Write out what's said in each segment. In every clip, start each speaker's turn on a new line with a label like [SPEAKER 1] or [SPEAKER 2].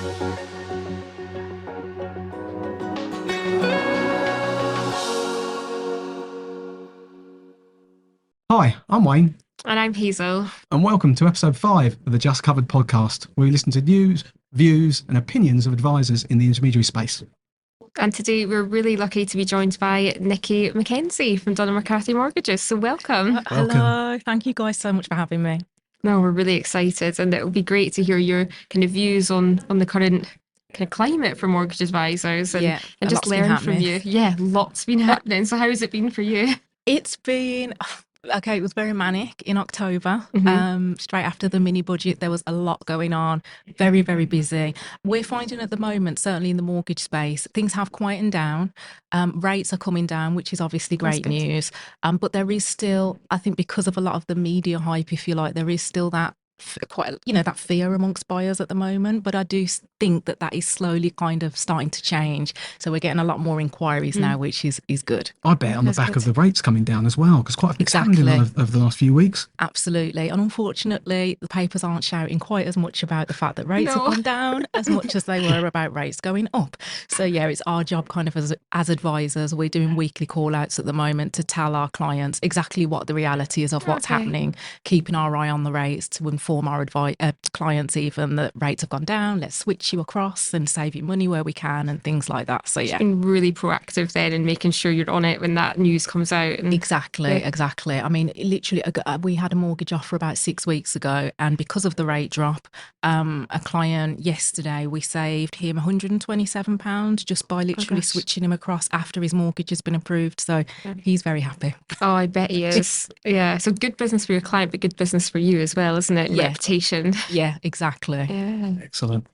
[SPEAKER 1] Hi, I'm Wayne,
[SPEAKER 2] And I'm Hazel.
[SPEAKER 1] and welcome to episode 5 of the Just Covered podcast, where we listen to news, views, and opinions of advisors in the intermediary space.
[SPEAKER 2] And today we're really lucky to be joined by Nicola McKenzie from Dunham McCarthy Mortgages. So welcome.
[SPEAKER 3] Hello, thank you guys so much for having me.
[SPEAKER 2] No, we're really excited, and it will be great to hear your kind of views on the current kind of climate for mortgage advisors and just learn from you. Yeah, lots been happening. So how has it been for you?
[SPEAKER 3] It's been okay. It was very manic in October. Straight after the mini budget, there was a lot going on. Very, very busy. We're finding at the moment, certainly in the mortgage space, things have quietened down. Rates are coming down, which is obviously great news. But there is still, I think, because of a lot of the media hype, if you like, there is still that that fear amongst buyers at the moment. But I do think that is slowly kind of starting to change. So we're getting a lot more inquiries now, which is good.
[SPEAKER 1] I bet on the back of the rates coming down as well, because quite a big's happened over the last few weeks.
[SPEAKER 3] Absolutely. And unfortunately, the papers aren't shouting quite as much about the fact that rates have gone down as much as they were about rates going up. So yeah, it's our job kind of as advisors. We're doing weekly call outs at the moment to tell our clients exactly what the reality is of what's happening, keeping our eye on the rates to inform our clients even that rates have gone down, let's switch you across and save you money where we can and things like that. So yeah,
[SPEAKER 2] been really proactive then and making sure you're on it when that news comes out. And
[SPEAKER 3] exactly. I mean, literally we had a mortgage offer about 6 weeks ago, and because of the rate drop, a client yesterday, we saved him £127 just by literally switching him across after his mortgage has been approved. So he's very happy.
[SPEAKER 2] Oh, I bet he is. Yeah, so good business for your client, but good business for you as well, isn't it? Reputation.
[SPEAKER 3] Yeah, exactly.
[SPEAKER 2] Yeah.
[SPEAKER 1] Excellent.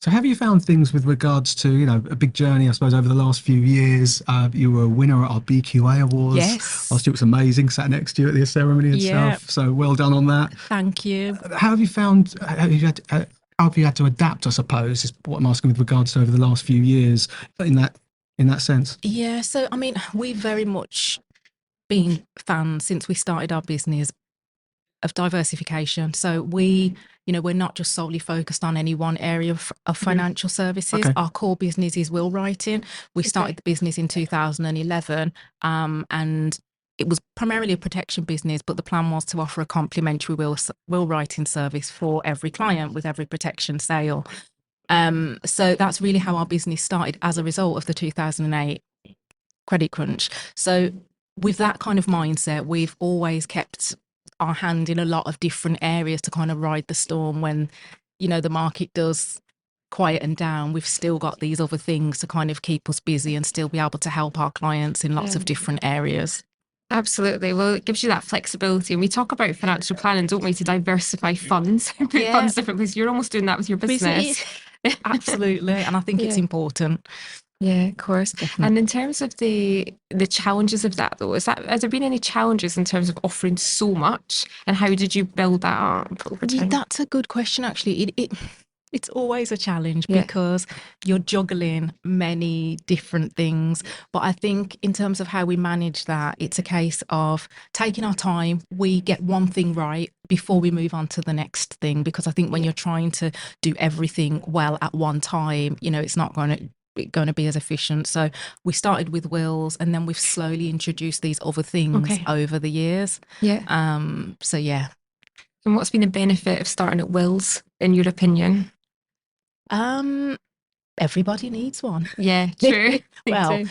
[SPEAKER 1] So have you found things with regards to, a big journey, I suppose, over the last few years? You were a winner at our BQA Awards.
[SPEAKER 3] Yes.
[SPEAKER 1] Last year was amazing, sat next to you at the ceremony itself. So well done on that.
[SPEAKER 3] Thank you.
[SPEAKER 1] How have you found, how have you had to adapt, I suppose, is what I'm asking with regards to over the last few years in that sense?
[SPEAKER 3] Yeah, so I mean, we've very much been fans since we started our business of diversification. So we're not just solely focused on any one area of financial services. Our core business is will writing. We started the business in 2011, and it was primarily a protection business, but the plan was to offer a complimentary will writing service for every client with every protection sale. So that's really how our business started as a result of the 2008 credit crunch. So with that kind of mindset, we've always kept our hand in a lot of different areas to kind of ride the storm when, the market does quieten down. We've still got these other things to kind of keep us busy and still be able to help our clients in lots of different areas.
[SPEAKER 2] Absolutely. Well, it gives you that flexibility. And we talk about financial planning, don't we, to diversify funds, put funds different places. You're almost doing that with your business.
[SPEAKER 3] Absolutely. And I think it's important.
[SPEAKER 2] Yeah, of course.
[SPEAKER 3] Definitely.
[SPEAKER 2] And in terms of the challenges of that, though, has there been any challenges in terms of offering so much? And how did you build that up over time?
[SPEAKER 3] That's a good question, actually. It's always a challenge because you're juggling many different things. But I think in terms of how we manage that, it's a case of taking our time. We get one thing right before we move on to the next thing, because I think when you're trying to do everything well at one time, it's not going to be as efficient. So we started with wills, and then we've slowly introduced these other things over the years. So yeah.
[SPEAKER 2] And what's been the benefit of starting at wills, in your opinion?
[SPEAKER 3] Everybody needs one.
[SPEAKER 2] Yeah, true.
[SPEAKER 3] Well,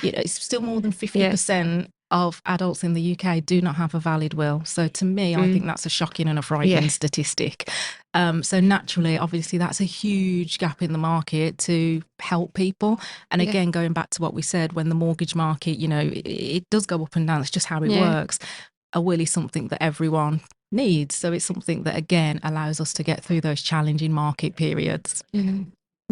[SPEAKER 3] it's still more than 50% of adults in the UK do not have a valid will. So to me, I think that's a shocking and a frightening statistic. So naturally, obviously, that's a huge gap in the market to help people. And again, going back to what we said, when the mortgage market, it does go up and down. It's just how it works. A will is something that everyone needs. So it's something that, again, allows us to get through those challenging market periods.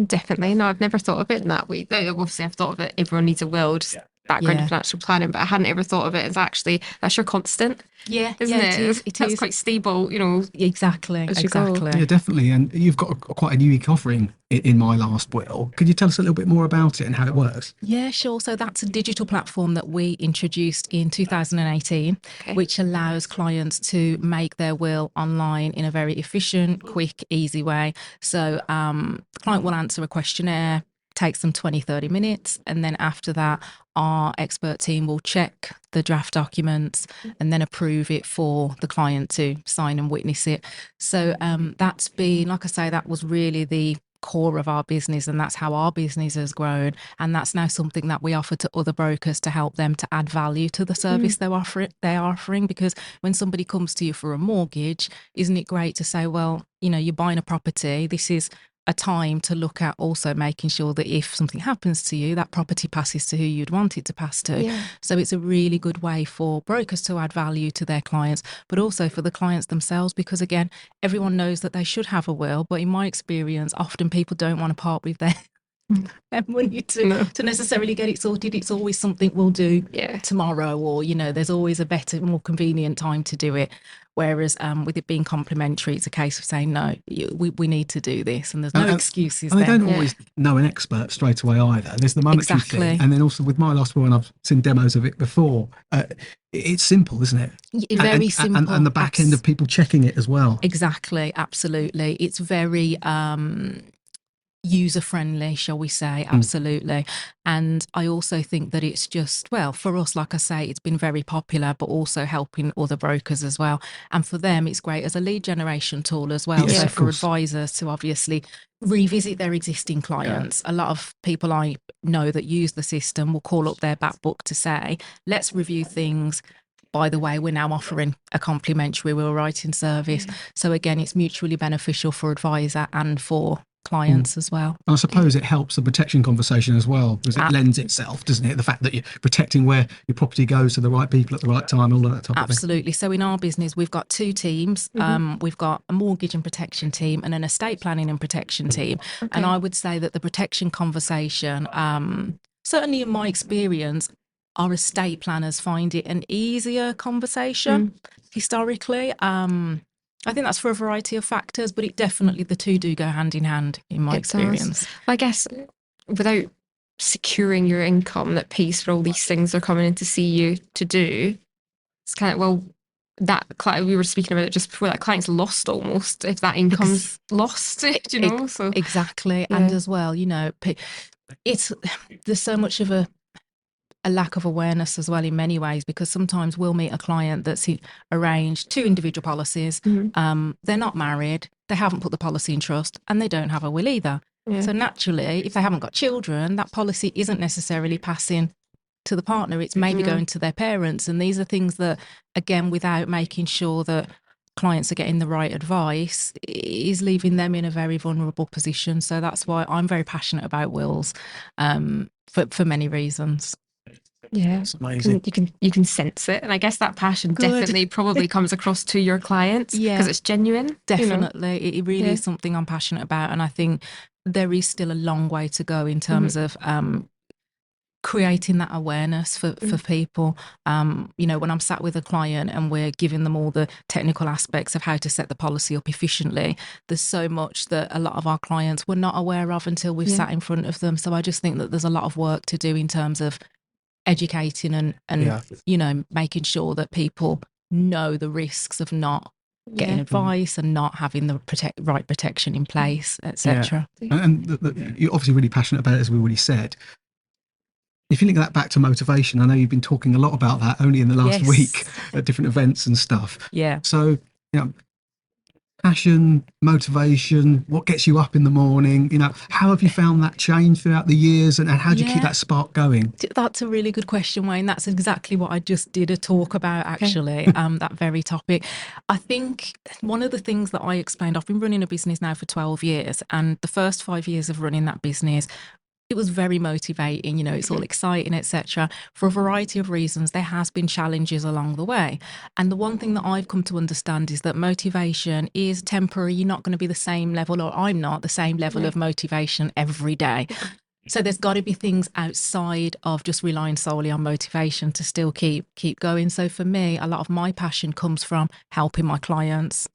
[SPEAKER 2] Definitely. No, I've never thought of it in that way. Obviously, I've thought of it, everyone needs a will, just background in financial planning, but I hadn't ever thought of it as actually that's your constant.
[SPEAKER 3] Yeah,
[SPEAKER 2] isn't it? It's quite stable,
[SPEAKER 3] Exactly.
[SPEAKER 1] Yeah, definitely. And you've got quite a unique offering in My Last Will. Could you tell us a little bit more about it and how it works?
[SPEAKER 3] Yeah, sure. So that's a digital platform that we introduced in 2018, which allows clients to make their will online in a very efficient, quick, easy way. So the client will answer a questionnaire, takes them 20-30 minutes, and then after that our expert team will check the draft documents and then approve it for the client to sign and witness it. So that's been, like I say, that was really the core of our business, and that's how our business has grown, and that's now something that we offer to other brokers to help them to add value to the service they're offering. Because when somebody comes to you for a mortgage, isn't it great to say, well, you're buying a property, this is a time to look at also making sure that if something happens to you, that property passes to who you'd want it to pass to.
[SPEAKER 2] Yeah.
[SPEAKER 3] So it's a really good way for brokers to add value to their clients, but also for the clients themselves, because again, everyone knows that they should have a will, but in my experience, often people don't want to part with their money to necessarily get it sorted. It's always something we'll do tomorrow, or there's always a better, more convenient time to do it. Whereas with it being complimentary, it's a case of saying, no, we need to do this, and there's no excuses.
[SPEAKER 1] And they don't always know an expert straight away either. There's the monetary thing, and then also with My Last Will, and I've seen demos of it before, it's simple, isn't it?
[SPEAKER 3] Very simple.
[SPEAKER 1] And the back end of people checking it as well.
[SPEAKER 3] Exactly, absolutely. It's very user-friendly, shall we say, absolutely. And I also think that it's just, well, for us, like I say, it's been very popular, but also helping other brokers as well. And for them, it's great as a lead generation tool as well.
[SPEAKER 1] Yes,
[SPEAKER 3] so for advisors to obviously revisit their existing clients. A lot of people I know that use the system will call up their back book to say, let's review things. By the way, we're now offering a complimentary will writing service. So again, it's mutually beneficial for advisor and for clients as well.
[SPEAKER 1] And I suppose it helps the protection conversation as well, because it lends itself, doesn't it? The fact that you're protecting where your property goes to the right people at the right time, all of that type of thing.
[SPEAKER 3] Absolutely. So in our business, we've got two teams. We've got a mortgage and protection team and an estate planning and protection team. And I would say that the protection conversation, certainly in my experience, our estate planners find it an easier conversation historically. I think that's for a variety of factors, but the two do go hand in hand in my experience.
[SPEAKER 2] I guess without securing your income that pays for all these things they're coming in to see you to do, it's kind of, well, that client, we were speaking about it just before, that client's lost almost if that income's lost, So
[SPEAKER 3] exactly. And as well, there's so much of a lack of awareness as well in many ways, because sometimes we'll meet a client that's arranged two individual policies. They're not married, they haven't put the policy in trust, and they don't have a will either. So naturally, if they haven't got children, that policy isn't necessarily passing to the partner, it's maybe going to their parents. And these are things that, again, without making sure that clients are getting the right advice, is leaving them in a very vulnerable position. So that's why I'm very passionate about wills, for many reasons.
[SPEAKER 2] Yeah, it's amazing. You can sense it, and I guess that passion definitely probably comes across to your clients because it's genuine.
[SPEAKER 3] Definitely, it really is something I'm passionate about, and I think there is still a long way to go in terms of creating that awareness for people. When I'm sat with a client and we're giving them all the technical aspects of how to set the policy up efficiently, there's so much that a lot of our clients were not aware of until we've sat in front of them. So I just think that there's a lot of work to do in terms of educating and making sure that people know the risks of not getting advice and not having the right protection in place, etc.
[SPEAKER 1] And you're obviously really passionate about it, as we already said. If you link that back to motivation, I know you've been talking a lot about that only in the last week at different events and stuff. So passion, motivation, what gets you up in the morning? How have you found that change throughout the years, and how do you keep that spark going?
[SPEAKER 3] That's a really good question, Wayne. That's exactly what I just did a talk about, actually, that very topic. I think one of the things that I explained, I've been running a business now for 12 years, and the first 5 years of running that business, it was very motivating, it's all exciting, etc. For a variety of reasons, there has been challenges along the way. And the one thing that I've come to understand is that motivation is temporary. You're not going to be the same level, or I'm not the same level of motivation every day. So there's got to be things outside of just relying solely on motivation to still keep going. So for me, a lot of my passion comes from helping my clients.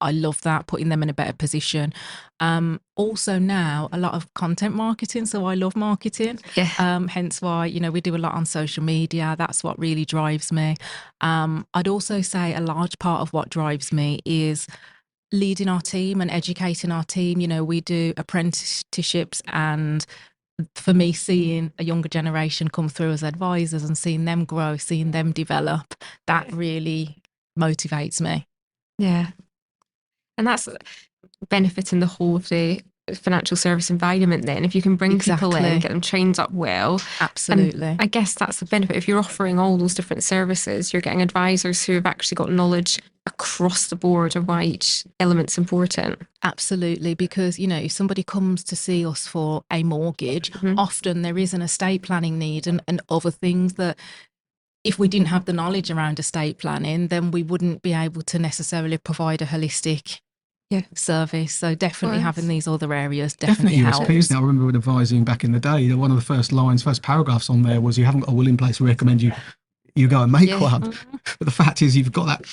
[SPEAKER 3] I love that, putting them in a better position. Also now, a lot of content marketing. So I love marketing.
[SPEAKER 2] Yeah.
[SPEAKER 3] Hence why, we do a lot on social media. That's what really drives me. I'd also say a large part of what drives me is leading our team and educating our team. We do apprenticeships, and for me, seeing a younger generation come through as advisors and seeing them grow, seeing them develop, that really motivates me.
[SPEAKER 2] Yeah. And that's benefiting the whole of the financial service environment then. If you can bring people in, get them trained up well.
[SPEAKER 3] Absolutely.
[SPEAKER 2] And I guess that's the benefit. If you're offering all those different services, you're getting advisors who have actually got knowledge across the board of why each element's important.
[SPEAKER 3] Absolutely, because if somebody comes to see us for a mortgage, often there is an estate planning need and other things that if we didn't have the knowledge around estate planning, then we wouldn't be able to necessarily provide a holistic service. So definitely having these other areas definitely helps.
[SPEAKER 1] USPs now. I remember when advising back in the day, one of the first paragraphs on there was, you haven't got a will in place, we recommend you go and make one. But the fact is, you've got that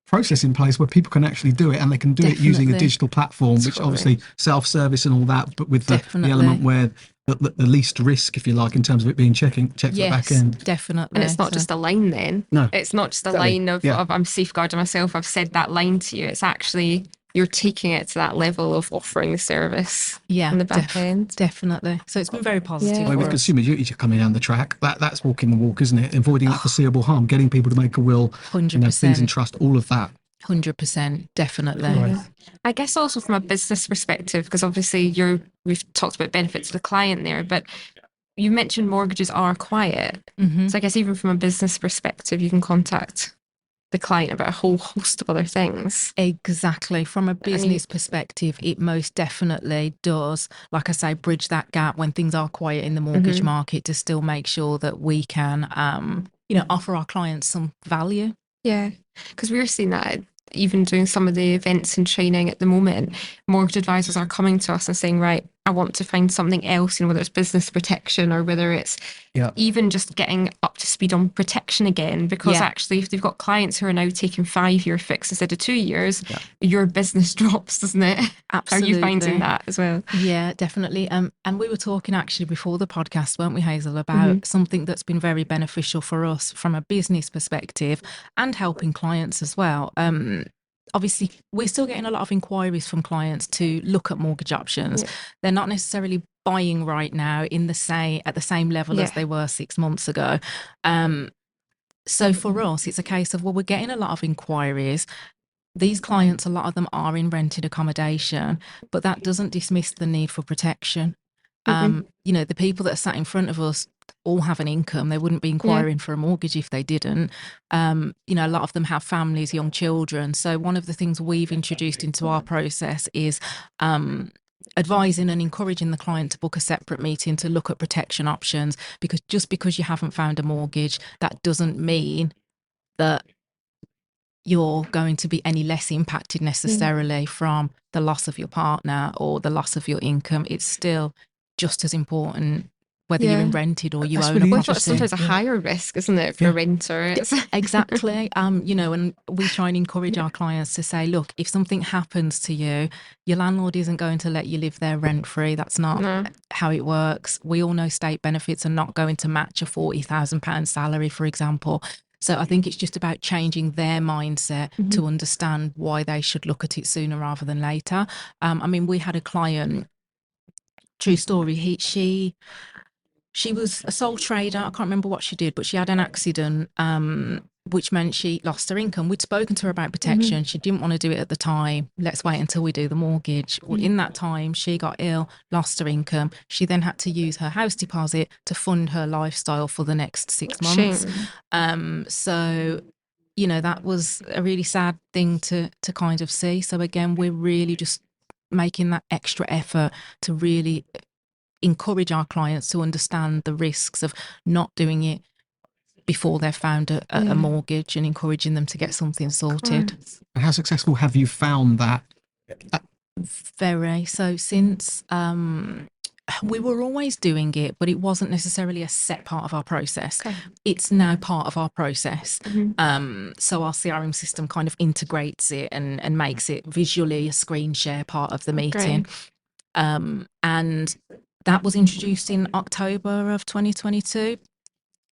[SPEAKER 1] process in place where people can actually do it, and they can do it using a digital platform, which obviously self-service and all that, but with the element where the least risk, if you like, in terms of it being checked at the back end.
[SPEAKER 3] Definitely.
[SPEAKER 2] And it's not just a line then.
[SPEAKER 1] No.
[SPEAKER 2] It's not just a line of I'm safeguarding myself, I've said that line to you. It's actually you're taking it to that level of offering the service on the back end.
[SPEAKER 3] Definitely. So it's been very positive.
[SPEAKER 1] Well, with consumer duty coming down the track, that's walking the walk, isn't it? Avoiding that foreseeable harm, getting people to make a will,
[SPEAKER 3] 100%.
[SPEAKER 1] Things in trust, all of that.
[SPEAKER 3] 100%, definitely.
[SPEAKER 1] Right.
[SPEAKER 2] I guess also from a business perspective, because obviously we've talked about benefits to the client there, but you mentioned mortgages are quiet. So I guess even from a business perspective, you can contact the client about a whole host of other things.
[SPEAKER 3] Exactly. From a business perspective, it most definitely does, like I say, bridge that gap when things are quiet in the mortgage market to still make sure that we can, offer our clients some value.
[SPEAKER 2] Yeah, because we're seeing that even doing some of the events and training at the moment, mortgage advisors are coming to us and saying, right, I want to find something else, whether it's business protection or whether it's even just getting up to speed on protection again, because actually if they've got clients who are now taking 5-year fix instead of 2 years, your business drops, doesn't it?
[SPEAKER 3] Absolutely.
[SPEAKER 2] Are you finding that as well?
[SPEAKER 3] Yeah, definitely. And we were talking actually before the podcast, weren't we, Hazel, about something that's been very beneficial for us from a business perspective and helping clients as well. Obviously, we're still getting a lot of inquiries from clients to look at mortgage options. They're not necessarily buying right now at the same level as they were 6 months ago. So for us, it's a case of, we're getting a lot of inquiries. These clients, a lot of them are in rented accommodation, but that doesn't dismiss the need for protection. The people that are sat in front of us all have an income. They wouldn't be inquiring for a mortgage if they didn't. A lot of them have families, young children. So one of the things we've introduced into our process is advising and encouraging the client to book a separate meeting to look at protection options, because just because you haven't found a mortgage, that doesn't mean that you're going to be any less impacted necessarily from the loss of your partner or the loss of your income. It's still just as important whether you're in rented or you own a property.
[SPEAKER 2] It's sometimes a higher risk, isn't it, for a renter?
[SPEAKER 3] Exactly. And we try and encourage our clients to say, look, if something happens to you, your landlord isn't going to let you live there rent-free. That's not how it works. We all know state benefits are not going to match a £40,000 salary, for example. So I think it's just about changing their mindset to understand why they should look at it sooner rather than later. We had a client, true story, she was a sole trader. I can't remember what she did, but she had an accident, which meant she lost her income. We'd spoken to her about protection. She didn't want to do it at the time. Let's wait until we do the mortgage. Well, in that time, she got ill, lost her income. She then had to use her house deposit to fund her lifestyle for the next 6 months. So, that was a really sad thing to kind of see. So again, we're really just making that extra effort to really encourage our clients to understand the risks of not doing it before they've found a mortgage, and encouraging them to get something sorted.
[SPEAKER 1] And how successful have you found that?
[SPEAKER 3] Very. So since we were always doing it, but it wasn't necessarily a set part of our process.
[SPEAKER 2] Okay.
[SPEAKER 3] It's now part of our process.
[SPEAKER 2] Mm-hmm.
[SPEAKER 3] So our CRM system kind of integrates it and makes it visually a screen share part of the meeting. And that was introduced in October of 2022.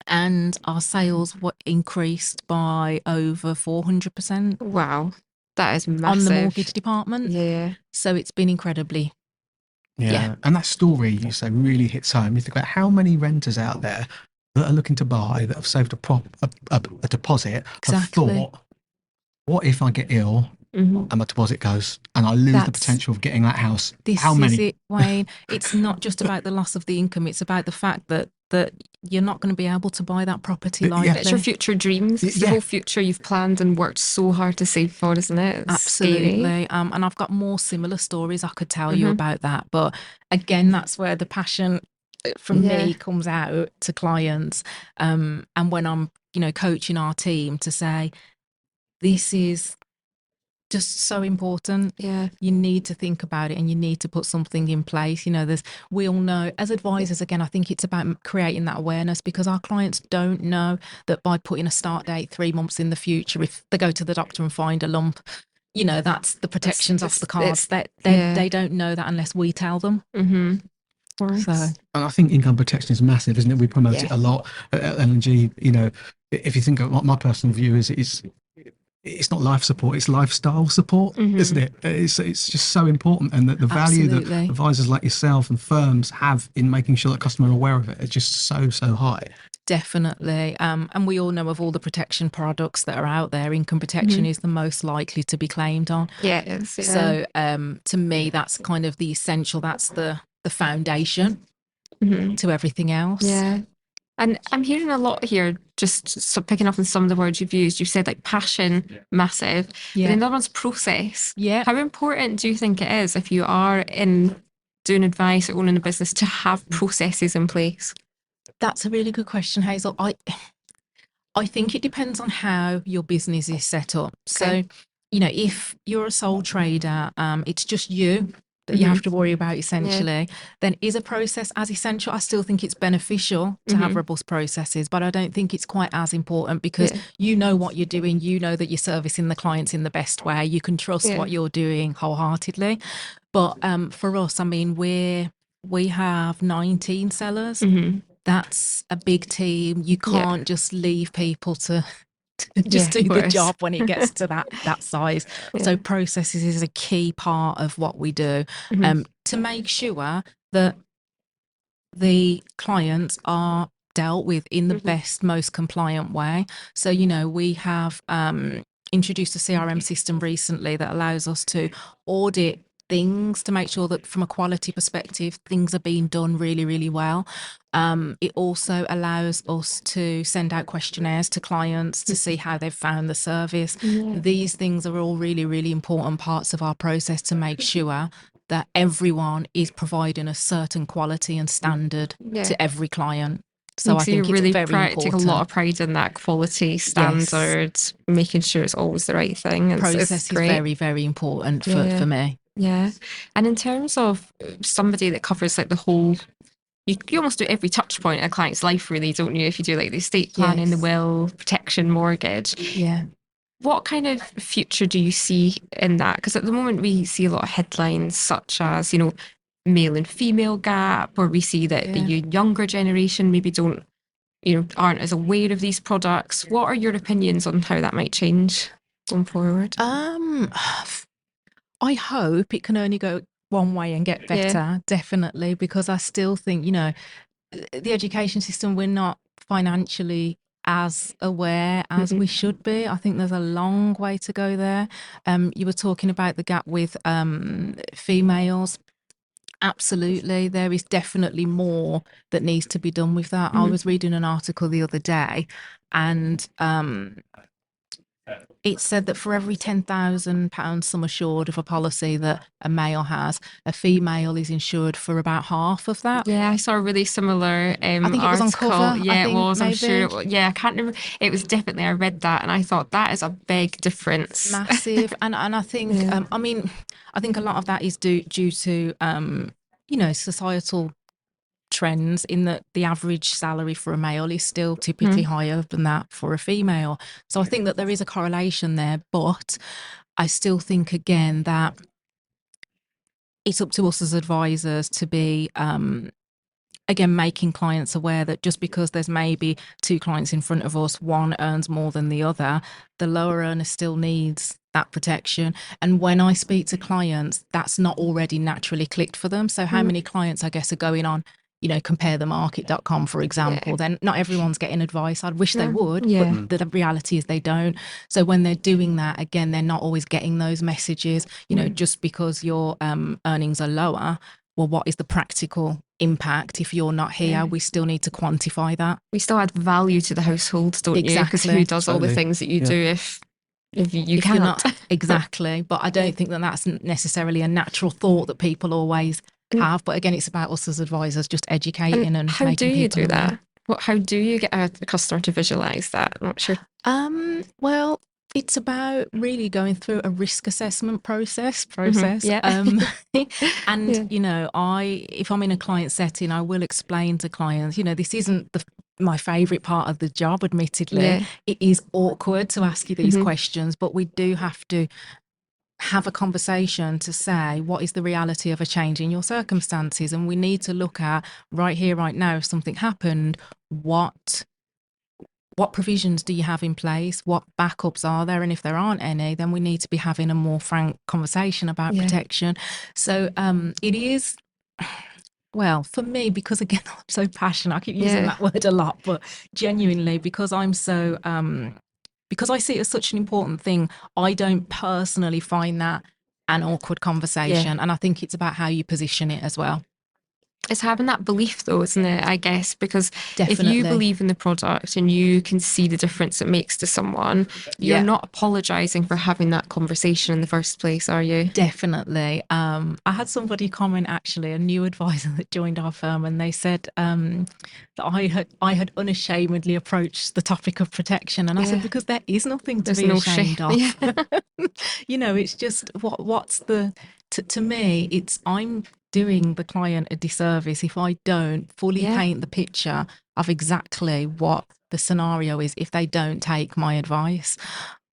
[SPEAKER 3] And our sales were increased by over 400%.
[SPEAKER 2] Wow. That is massive.
[SPEAKER 3] On the mortgage department.
[SPEAKER 2] Yeah.
[SPEAKER 3] So it's been incredibly.
[SPEAKER 1] Yeah. And that story you say really hits home. You think about how many renters out there that are looking to buy, that have saved a deposit, have thought, what if I get ill and my deposit goes and I lose the potential of getting that house?
[SPEAKER 3] This is it, Wayne. It's not just about the loss of the income. It's about the fact that you're not going to be able to buy that property likely.
[SPEAKER 2] It's your future dreams. It's the whole future you've planned and worked so hard to save for, isn't it? It's
[SPEAKER 3] absolutely.
[SPEAKER 2] Scary.
[SPEAKER 3] And I've got more similar stories I could tell you about that. But again, that's where the passion from me comes out to clients. And when I'm, coaching our team to say, this is just so important.
[SPEAKER 2] Yeah.
[SPEAKER 3] You need to think about it and you need to put something in place. We all know as advisors, again, I think it's about creating that awareness, because our clients don't know that by putting a start date 3 months in the future, if they go to the doctor and find a lump, that's the protections off the cards. They don't know that unless we tell them. So,
[SPEAKER 1] and I think income protection is massive, isn't it? We promote it a lot at L&G. If you think of what my personal view is, it's not life support, it's lifestyle support, isn't it? It's just so important, and that the value that advisors like yourself and firms have in making sure that customers are aware of it is just so high.
[SPEAKER 3] Definitely. And we all know of all the protection products that are out there, income protection is the most likely to be claimed on.
[SPEAKER 2] Yeah, it is. Yeah.
[SPEAKER 3] So to me, that's kind of the essential, that's the foundation to everything else.
[SPEAKER 2] Yeah. And I'm hearing a lot here, just picking up on some of the words you've used. You've said like passion, massive.
[SPEAKER 3] Yeah.
[SPEAKER 2] But then the other one's process.
[SPEAKER 3] Yeah.
[SPEAKER 2] How important do you think it is, if you are in doing advice or owning a business, to have processes in place?
[SPEAKER 3] That's a really good question, Hazel. I think it depends on how your business is set up.
[SPEAKER 2] Okay.
[SPEAKER 3] So, if you're a sole trader, it's just you that you have to worry about essentially, then is a process as essential? I still think it's beneficial to have robust processes, but I don't think it's quite as important, because you know what you're doing, you know that you're servicing the clients in the best way, you can trust what you're doing wholeheartedly. But for us, I mean, we have 19 sellers. That's a big team. You can't just leave people to just do the job when it gets to that size. So processes is a key part of what we do, to make sure that the clients are dealt with in the best, most compliant way. So, we have introduced a CRM system recently that allows us to audit things to make sure that from a quality perspective, things are being done really, really well. It also allows us to send out questionnaires to clients to see how they've found the service. These things are all really, really important parts of our process to make sure that everyone is providing a certain quality and standard to every client. So I think it's very important.
[SPEAKER 2] Take a lot of pride in that quality standard, making sure it's always the right thing.
[SPEAKER 3] Process is very, very important for me.
[SPEAKER 2] Yeah. And in terms of somebody that covers like the whole, you almost do every touch point in a client's life, really, don't you? If you do like the estate planning, the will, protection, mortgage.
[SPEAKER 3] Yeah.
[SPEAKER 2] What kind of future do you see in that? Because at the moment we see a lot of headlines such as, male and female gap, or we see that the younger generation maybe aren't as aware of these products. What are your opinions on how that might change going forward?
[SPEAKER 3] I hope it can only go one way and get better, definitely, because I still think, the education system, we're not financially as aware as we should be. I think there's a long way to go there. You were talking about the gap with females. Absolutely, there is definitely more that needs to be done with that. I was reading an article the other day, and it said that for every £10,000 sum assured of a policy that a male has, a female is insured for about half of that.
[SPEAKER 2] Yeah, I saw a really similar
[SPEAKER 3] I think it was on cover.
[SPEAKER 2] Yeah, it was. I'm sure it was. Yeah, I can't remember. It was definitely, I read that and I thought that is a big difference.
[SPEAKER 3] Massive. and I think, I think a lot of that is due to, societal trends in that the average salary for a male is still typically higher than that for a female. So I think that there is a correlation there, but I still think again that it's up to us as advisors to be again making clients aware that just because there's maybe two clients in front of us, one earns more than the other, the lower earner still needs that protection. And when I speak to clients, that's not already naturally clicked for them. So how many clients, I guess, are going on, you know, comparethemarket.com, for example, then not everyone's getting advice. I'd wish they would, but the reality is they don't. So when they're doing that, again, they're not always getting those messages, you know, just because your earnings are lower, well, what is the practical impact if you're not here? We still need to quantify that.
[SPEAKER 2] We still add value to the household, don't you? Because who does all the things that you do if you cannot?
[SPEAKER 3] Not, exactly. But I don't think that that's necessarily a natural thought that people always have. But again, it's about us as advisors just educating and
[SPEAKER 2] how
[SPEAKER 3] making
[SPEAKER 2] do you
[SPEAKER 3] people
[SPEAKER 2] do
[SPEAKER 3] aware.
[SPEAKER 2] that? How do you get a customer to visualize that? I'm not sure.
[SPEAKER 3] Well, it's about really going through a risk assessment process. And you know, if I'm in a client setting, I will explain to clients, you know, this isn't my favorite part of the job, admittedly. It is awkward to ask you these questions, but we do have to have a conversation to say, what is the reality of a change in your circumstances? And we need to look at right here, right now, if something happened, what provisions do you have in place? What backups are there? And if there aren't any, then we need to be having a more frank conversation about protection. So it is, well, for me, because again, I'm so passionate, I keep using that word a lot, but genuinely, because I'm so, because I see it as such an important thing, I don't personally find that an awkward conversation. And I think it's about how you position it as well.
[SPEAKER 2] It's having that belief though, isn't it? I guess, because
[SPEAKER 3] Definitely.
[SPEAKER 2] if you believe in the product and you can see the difference it makes to someone, you're not apologizing for having that conversation in the first place, are you?
[SPEAKER 3] Definitely. I had somebody comment, actually, a new advisor that joined our firm, and they said that I had unashamedly approached the topic of protection, and I said, because there is nothing to be ashamed of. You know, it's just what's the to me, it's I'm doing the client a disservice if I don't fully paint the picture of exactly what the scenario is if they don't take my advice.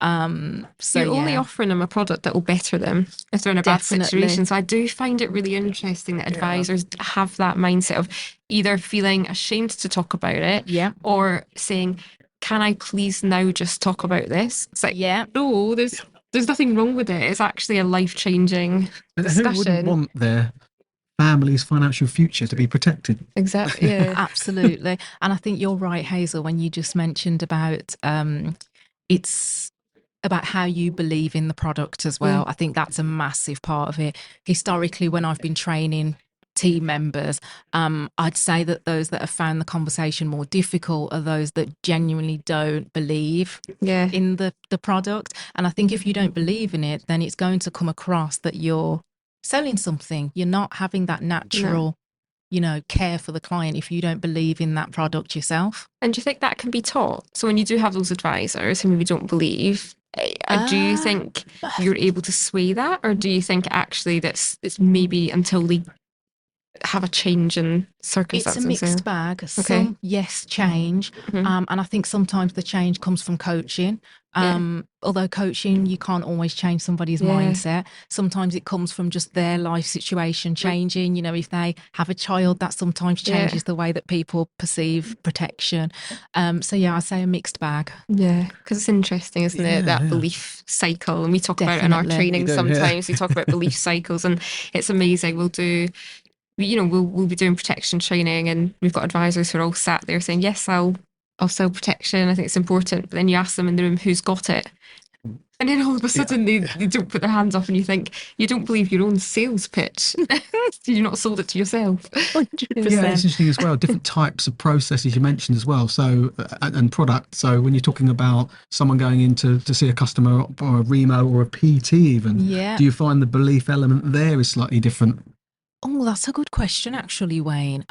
[SPEAKER 3] So
[SPEAKER 2] you're only offering them a product that will better them if they're in a bad situation. So I do find it really interesting that advisors have that mindset of either feeling ashamed to talk about it or saying, can I please now just talk about this? It's like, no, there's nothing wrong with it. It's actually a life-changing discussion.
[SPEAKER 1] Who wouldn't want their family's financial future to be protected?
[SPEAKER 2] Exactly. Yeah.
[SPEAKER 3] Absolutely. And I think you're right, Hazel, when you just mentioned about it's about how you believe in the product as well. I think that's a massive part of it. Historically, when I've been training team members, I'd say that those that have found the conversation more difficult are those that genuinely don't believe in the product. And I think if you don't believe in it, then it's going to come across that you're selling something. You're not having that natural, you know, care for the client if you don't believe in that product yourself.
[SPEAKER 2] And do you think that can be taught? So when you do have those advisors who maybe don't believe, do you think you're able to sway that? Or do you think actually that's it's maybe until they have a change in circumstances?
[SPEAKER 3] It's a mixed bag. Some, change. And I think sometimes the change comes from coaching. Although coaching, you can't always change somebody's mindset. Sometimes it comes from just their life situation changing. You know, if they have a child, that sometimes changes the way that people perceive protection. So yeah, I say a mixed bag.
[SPEAKER 2] Yeah, because it's interesting, isn't it? That belief cycle. And we talk about it in our training sometimes. We talk about belief cycles, and it's amazing. We'll do, you know, we'll be doing protection training, and we've got advisors who are all sat there saying, yes, I'll sell protection. I think it's important. But then you ask them in the room, who's got it? And then all of a sudden they don't put their hands up, and you think, you don't believe your own sales pitch. You've not sold it to yourself.
[SPEAKER 3] 100%.
[SPEAKER 1] Yeah, it's interesting as well. Different types of processes you mentioned as well. So, and product. So when you're talking about someone going in to see a customer or a Remo or a PT even, do you find the belief element there is slightly different?
[SPEAKER 3] Oh, that's a good question, actually, Wayne.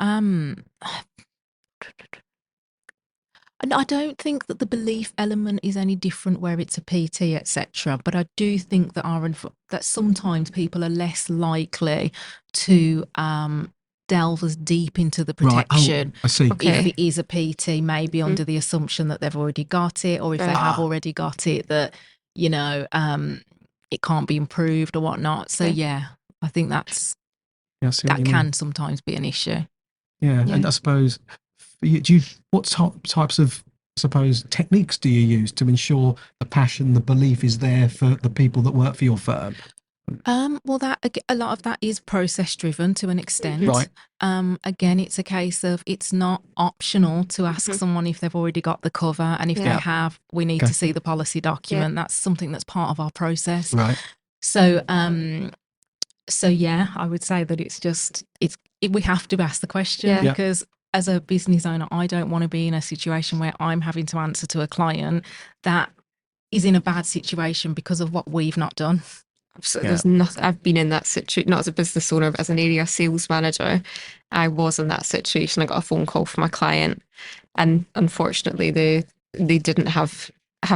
[SPEAKER 3] I don't think that the belief element is any different where it's a PT, etc. But I do think that that sometimes people are less likely to delve as deep into the
[SPEAKER 1] Right.
[SPEAKER 3] protection.
[SPEAKER 1] Oh, I see.
[SPEAKER 2] Okay.
[SPEAKER 3] If it is a PT, maybe under the assumption that they've already got it, or if they have already got it, that, you know, it can't be improved or whatnot. So yeah, I think
[SPEAKER 1] Yeah, I see what
[SPEAKER 3] that
[SPEAKER 1] you
[SPEAKER 3] can
[SPEAKER 1] mean.
[SPEAKER 3] sometimes be an issue.
[SPEAKER 1] Yeah, and I suppose, what types of, I suppose, techniques do you use to ensure the passion, the belief is there for the people that work for your firm?
[SPEAKER 3] Well, a lot of that is process driven to an extent.
[SPEAKER 1] Right.
[SPEAKER 3] Again, it's a case of it's not optional to ask someone if they've already got the cover, and if they have, we need to see the policy document. That's something that's part of our process.
[SPEAKER 1] Right.
[SPEAKER 3] So, so yeah, I would say that we have to ask the question, because as a business owner, I don't want to be in a situation where I'm having to answer to a client that is in a bad situation because of what we've not done.
[SPEAKER 2] Absolutely. There's nothing. I've been in that situation, not as a business owner, but as an area sales manager. I was in that situation. I got a phone call from a client, and unfortunately, they didn't have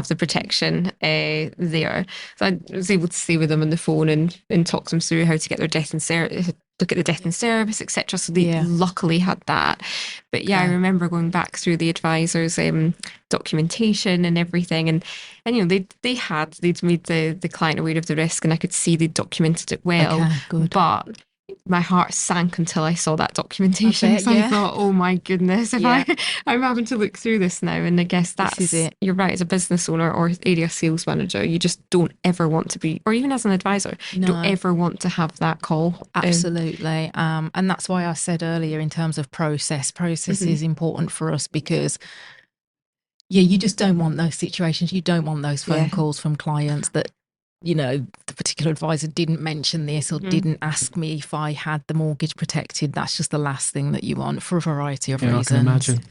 [SPEAKER 2] the protection there. So I was able to stay with them on the phone and talk them through how to get their death in service, look at the death in service, etc. So they luckily had that. But I remember going back through the advisors' documentation and everything, and you know they'd made the client aware of the risk, and I could see they'd documented it well.
[SPEAKER 3] Okay, good.
[SPEAKER 2] But my heart sank until I saw that documentation.
[SPEAKER 3] I bet,
[SPEAKER 2] I thought, oh my goodness, I'm having to look through this now. And I guess
[SPEAKER 3] This is it.
[SPEAKER 2] You're right, as a business owner or area sales manager, you just don't ever want to be, or even as an advisor, you don't ever want to have that call.
[SPEAKER 3] Absolutely. And that's why I said earlier, in terms of process is important for us, because you just don't want those situations. You don't want those phone calls from clients that, you know, the particular advisor didn't mention this or didn't ask me if I had the mortgage protected. That's just the last thing that you want, for a variety of reasons.
[SPEAKER 1] I can imagine.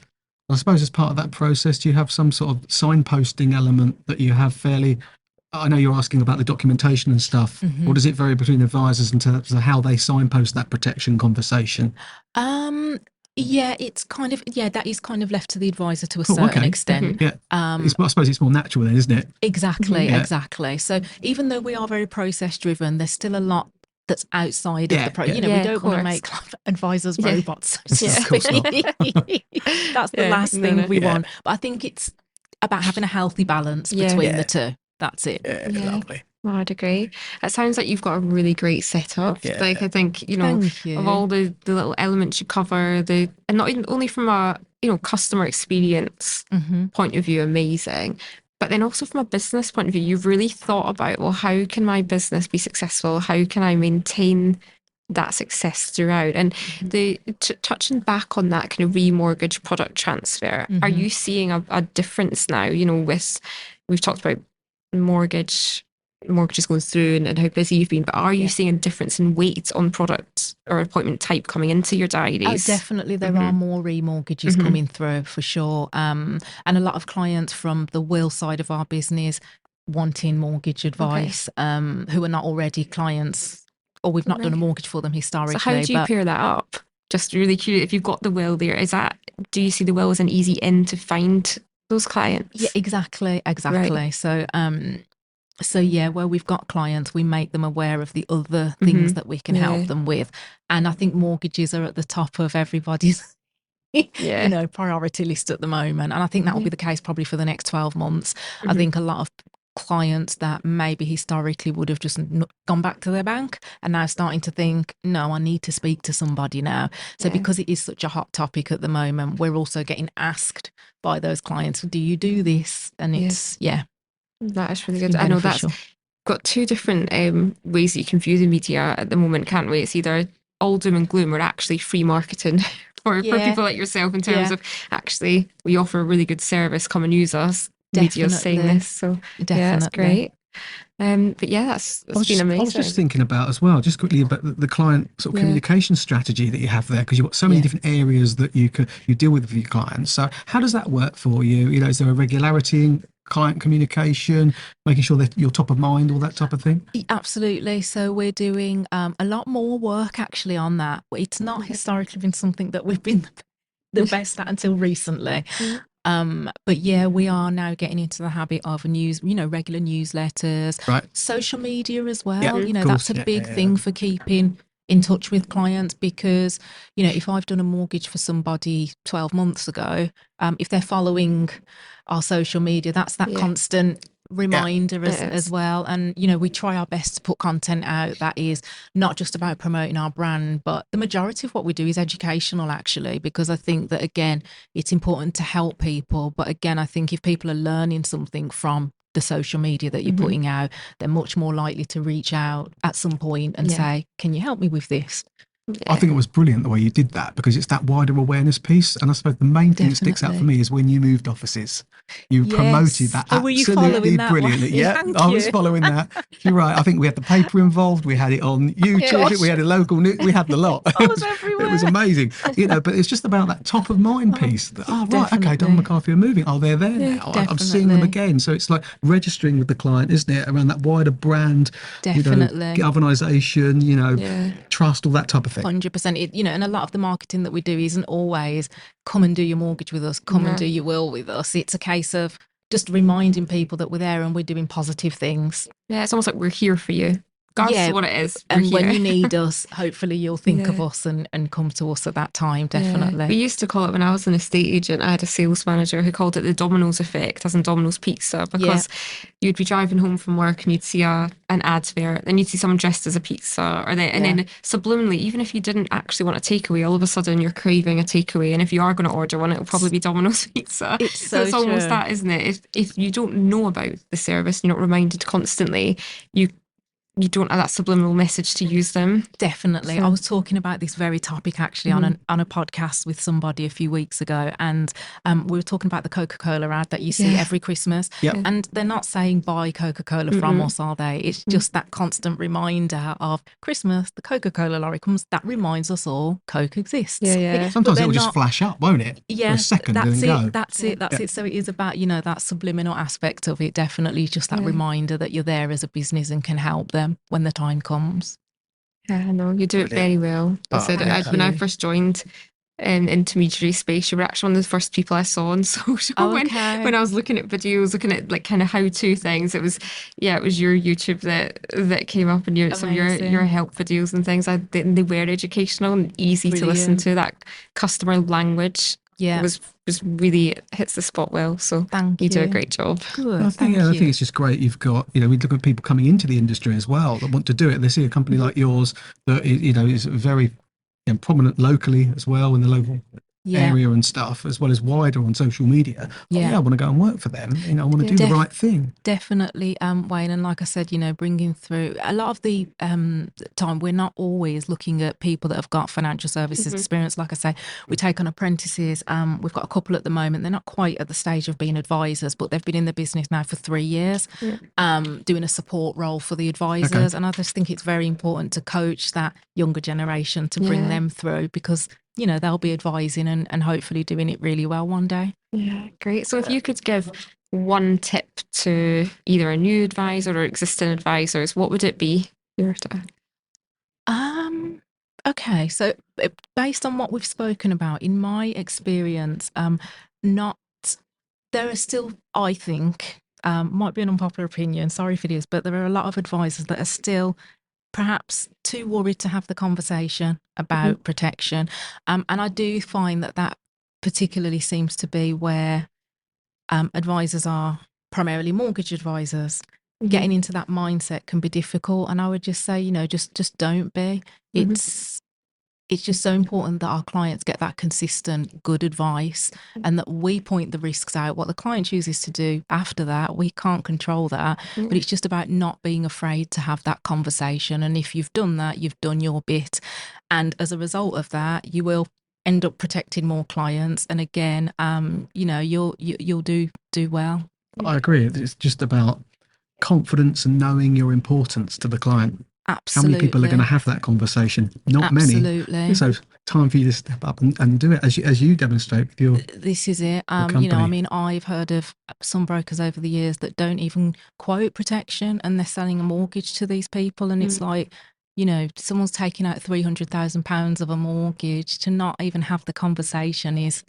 [SPEAKER 1] I suppose as part of that process, do you have some sort of signposting element that you have fairly? I know you're asking about the documentation and stuff. Or does it vary between advisors in terms of how they signpost that protection conversation?
[SPEAKER 3] Yeah, it's kind of, that is kind of left to the advisor to a certain extent.
[SPEAKER 1] I suppose it's more natural then, isn't it?
[SPEAKER 3] Exactly. So even though we are very process driven, there's still a lot that's outside of the process. You know, we don't want to make advisors robots.
[SPEAKER 1] Of course not.
[SPEAKER 3] That's the last thing we want. But I think it's about having a healthy balance between the two. That's it.
[SPEAKER 1] Lovely.
[SPEAKER 2] Well, I'd agree. It sounds like you've got a really great setup. Like, I think, you know, of all the little elements you cover, and not even only from a, you know, customer experience point of view, amazing, but then also from a business point of view, you've really thought about, well, how can my business be successful? How can I maintain that success throughout? And touching back on that kind of remortgage product transfer, are you seeing a difference now? You know, we've talked about mortgages going through and how busy you've been, but are you seeing a difference in weight on product or appointment type coming into your diaries?
[SPEAKER 3] Oh, definitely. There are more remortgages coming through, for sure. And a lot of clients from the will side of our business wanting mortgage advice, who are not already clients, or we've not done a mortgage for them historically.
[SPEAKER 2] So how do you pair that up? Just really curious, if you've got the will there, do you see the will as an easy in to find those clients?
[SPEAKER 3] Yeah, exactly. Right. So where we've got clients, we make them aware of the other things that we can help them with. And I think mortgages are at the top of everybody's you know, priority list at the moment. And I think that will be the case probably for the next 12 months. I think a lot of clients that maybe historically would have just gone back to their bank and now starting to think, no, I need to speak to somebody now. So because it is such a hot topic at the moment, we're also getting asked by those clients, do you do this? And it's
[SPEAKER 2] that is really good. I know that's got two different ways that you can view the media at the moment, can't we? It's either all doom and gloom or actually free marketing for people like yourself, in terms of actually we offer a really good service, come and use us. Media's saying this, so that's great. But that's been amazing.
[SPEAKER 1] I was just thinking about as well, just quickly, about the client sort of communication strategy that you have there, because you've got so many different areas that you deal with your clients. So how does that work for you? You know, is there a regularity in client communication, making sure that you're top of mind, all that type of thing?
[SPEAKER 3] Absolutely. So we're doing a lot more work actually on that. It's not historically been something that we've been the best at until recently. But we are now getting into the habit of regular newsletters, social media as well. You know, that's a big thing for keeping in touch with clients, because, you know, if I've done a mortgage for somebody 12 months ago, if they're following our social media, that's that constant reminder as well. And, you know, we try our best to put content out that is not just about promoting our brand, but the majority of what we do is educational, actually, because I think that, again, it's important to help people. But again, I think if people are learning something from the social media that you're putting out, they're much more likely to reach out at some point and say, can you help me with this?
[SPEAKER 1] I think it was brilliant the way you did that, because it's that wider awareness piece. And I suppose the main thing that sticks out for me is when you moved offices, you promoted that absolutely brilliantly. Yeah, I was following that. You're right. I think we had the paper involved. We had it on YouTube. We had a local news. We had the lot.
[SPEAKER 3] I was everywhere.
[SPEAKER 1] It was amazing. You know, but it's just about that top of mind piece. That, right, okay, Dunham McCarthy are moving. Oh, they're there now. I'm seeing them again. So it's like registering with the client, isn't it? Around that wider brand, galvanisation, you know, trust, all that type of thing.
[SPEAKER 3] 100%. You know, and a lot of the marketing that we do isn't always come and do your mortgage with us, come and do your will with us. It's a case of just reminding people that we're there and we're doing positive things.
[SPEAKER 2] Yeah, it's almost like we're here for you. That's what it is.
[SPEAKER 3] And when you need us, hopefully you'll think of us and come to us at that time, definitely.
[SPEAKER 2] We used to call it, when I was an estate agent, I had a sales manager who called it the Domino's effect, as in Domino's Pizza, because you'd be driving home from work and you'd see an ad there, then you'd see someone dressed as a pizza, and then subliminally, even if you didn't actually want a takeaway, all of a sudden you're craving a takeaway, and if you are going to order one, it'll probably be Domino's Pizza.
[SPEAKER 3] It's so
[SPEAKER 2] it's almost that, isn't it? If you don't know about the service, you're not reminded constantly, you don't have that subliminal message to use them.
[SPEAKER 3] Definitely. I was talking about this very topic actually on a podcast with somebody a few weeks ago, and we were talking about the Coca-Cola ad that you see every Christmas. And they're not saying buy Coca-Cola from us, are they? It's just that constant reminder of Christmas, the Coca-Cola lorry comes, that reminds us all Coke exists.
[SPEAKER 1] Sometimes it will just flash up, won't it? For a second,
[SPEAKER 3] that's
[SPEAKER 1] and then go.
[SPEAKER 3] That's it. So it is about, you know, that subliminal aspect of it, definitely just that reminder that you're there as a business and can help them when the time comes.
[SPEAKER 2] Yeah, no, you do it very well. When I first joined in intermediary space, you were actually one of the first people I saw on social. When I was looking at videos, looking at like kind of how-to things, it was your YouTube that came up, and some of your help videos and things. They were educational and easy to listen to. That customer language was really hits the spot well. So you do a great job.
[SPEAKER 3] Good.
[SPEAKER 1] I think it's just great. You've got, you know, we look at people coming into the industry as well that want to do it. They see a company like yours that, you know, is very prominent locally as well in the local area and stuff, as well as wider on social media. I want to go and work for them. You know, I want to do the right thing.
[SPEAKER 3] Definitely, Wayne. And like I said, you know, bringing through a lot of the time, we're not always looking at people that have got financial services experience. Like I say, we take on apprentices. We've got a couple at the moment. They're not quite at the stage of being advisors, but they've been in the business now for 3 years, doing a support role for the advisors. And I just think it's very important to coach that younger generation to bring them through, because, you know, they'll be advising and hopefully doing it really well one day.
[SPEAKER 2] Yeah, great. So if you could give one tip to either a new advisor or existing advisors, what would it be?
[SPEAKER 3] Okay, so based on what we've spoken about, in my experience, there are still, I think, might be an unpopular opinion, sorry if it is, but there are a lot of advisors that are still perhaps too worried to have the conversation about protection. And I do find that particularly seems to be where advisors are, primarily mortgage advisors. Getting into that mindset can be difficult. And I would just say, you know, just don't be. It's just so important that our clients get that consistent, good advice, and that we point the risks out. What the client chooses to do after that, we can't control that, but it's just about not being afraid to have that conversation. And if you've done that, you've done your bit. And as a result of that, you will end up protecting more clients. And again, you know, you'll do well.
[SPEAKER 1] I agree. It's just about confidence and knowing your importance to the client.
[SPEAKER 3] Absolutely.
[SPEAKER 1] How many people are going to have that conversation? Not many. So time for you to step up and do it as you demonstrate with your.
[SPEAKER 3] This is it. You know, I mean, I've heard of some brokers over the years that don't even quote protection, and they're selling a mortgage to these people, and it's like, you know, someone's taking out £300,000 of a mortgage. To not even have the conversation is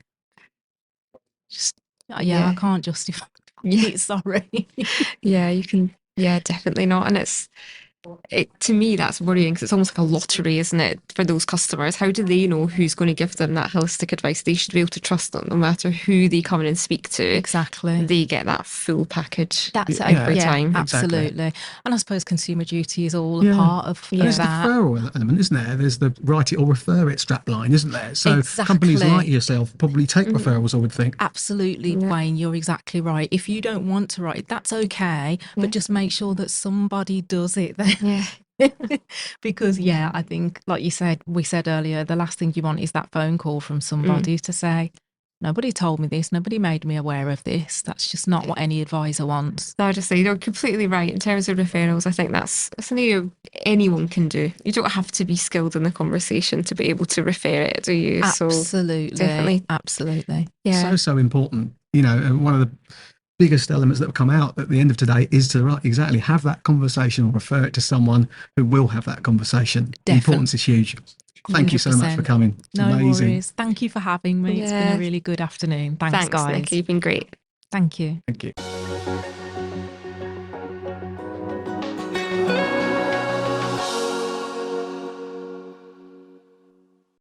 [SPEAKER 3] just I can't justify it. Sorry.
[SPEAKER 2] You can. Yeah, definitely not. And to me, that's worrying because it's almost like a lottery, isn't it, for those customers? How do they know who's going to give them that holistic advice? They should be able to trust them no matter who they come in and speak to.
[SPEAKER 3] Exactly.
[SPEAKER 2] They get that full package
[SPEAKER 3] That's
[SPEAKER 2] every time.
[SPEAKER 3] Absolutely. And I suppose consumer duty is all a part of
[SPEAKER 1] There's
[SPEAKER 3] that.
[SPEAKER 1] the referral element, isn't there? There's the write it or refer it strapline, isn't there? So companies like yourself probably take referrals, I would think.
[SPEAKER 3] Absolutely, Wayne, you're exactly right. If you don't want to write it, that's okay, but just make sure that somebody does it then.
[SPEAKER 2] Yeah.
[SPEAKER 3] Because I think, like we said earlier, the last thing you want is that phone call from somebody to say, nobody told me this, nobody made me aware of this. That's just not what any advisor wants.
[SPEAKER 2] So I just say you're completely right in terms of referrals. I think that's something anyone can do. You don't have to be skilled in the conversation to be able to refer it, do you?
[SPEAKER 3] Absolutely,
[SPEAKER 2] so definitely,
[SPEAKER 3] absolutely.
[SPEAKER 2] Yeah,
[SPEAKER 1] so important. You know, and one of the biggest elements that will come out at the end of today is to have that conversation or refer it to someone who will have that conversation. The importance is huge. Thank 100%. You so much for coming. It's amazing.
[SPEAKER 3] Worries. Thank you for having me. It's been a really good afternoon. Thanks guys.
[SPEAKER 2] Nick. You've been great.
[SPEAKER 3] Thank you.
[SPEAKER 1] Thank you.